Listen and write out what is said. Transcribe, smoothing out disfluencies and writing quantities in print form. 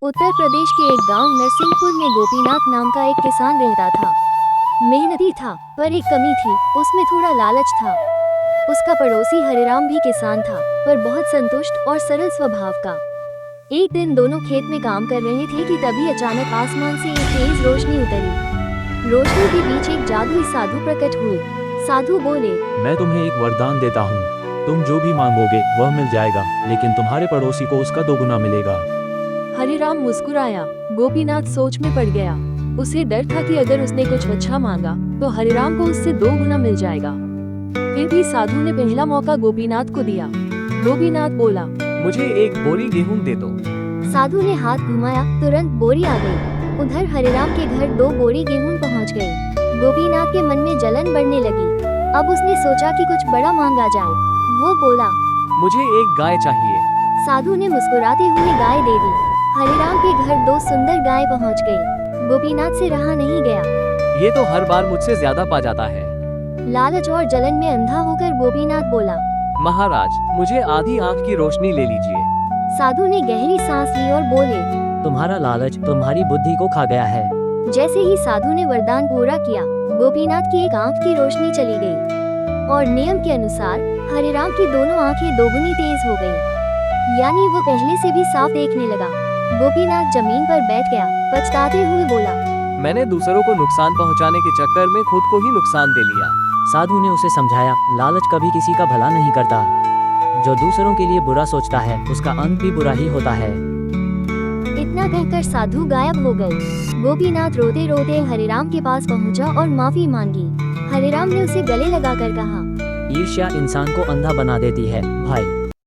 उत्तर प्रदेश के एक गांव नरसिंहपुर में गोपीनाथ नाम का एक किसान रहता था। मेहनती था, पर एक कमी थी, उसमें थोड़ा लालच था। उसका पड़ोसी हरिराम भी किसान था, पर बहुत संतुष्ट और सरल स्वभाव का। एक दिन दोनों खेत में काम कर रहे थे कि तभी अचानक आसमान से एक तेज रोशनी उतरी। रोशनी के बीच एक जादुई साधु प्रकट हुए। साधु बोले, मैं तुम्हें एक वरदान देता हूँ। तुम जो भी मांगोगे वह मिल जाएगा, लेकिन तुम्हारे पड़ोसी को उसका दोगुना मिलेगा। हरिराम मुस्कुराया। गोपीनाथ सोच में पड़ गया। उसे डर था कि अगर उसने कुछ अच्छा मांगा तो हरिराम को उससे 2 गुना मिल जाएगा। फिर भी साधु ने पहला मौका गोपीनाथ को दिया। गोपीनाथ बोला, मुझे एक बोरी गेहूं दे दो। साधु ने हाथ घुमाया, तुरंत बोरी आ गई। उधर हरिराम के घर 2 बोरी गेहूं पहुंच गई। गोपीनाथ के मन में जलन बढ़ने लगी। अब उसने सोचा कि कुछ बड़ा मांगा जाए। वो बोला, मुझे एक गाय चाहिए। साधु ने मुस्कुराते हुए गाय दे दी। हरिराम के घर 2 सुंदर गाय पहुंच गई। गोपीनाथ से रहा नहीं गया। ये तो हर बार मुझसे ज्यादा पा जाता है। लालच और जलन में अंधा होकर गोपीनाथ बोला। महाराज, मुझे आधी आंख की रोशनी ले लीजिए। साधु ने गहरी सांस ली और बोले। तुम्हारा लालच तुम्हारी बुद्धि को खा गया है। जैसे ही साधु ने वरदान पूरा किया, गोपीनाथ की एक आंख की रोशनी चली गई और नियम के अनुसार हरिराम की दोनों आंखें दोगुनी तेज हो गईं। यानी वो पहले से भी साफ देखने लगा। गोपीनाथ जमीन पर बैठ गया, पछताते हुए बोला, मैंने दूसरों को नुकसान पहुंचाने के चक्कर में खुद को ही नुकसान दे लिया। साधु ने उसे समझाया, लालच कभी किसी का भला नहीं करता। जो दूसरों के लिए बुरा सोचता है उसका अंत भी बुरा ही होता है। इतना कहकर साधु गायब हो गए। गोपीनाथ रोते रोते हरिराम के पास पहुंचा और माफी मांगी। हरिराम ने उसे गले लगाकर कहा, ईर्ष्या इंसान को अंधा बना देती है भाई।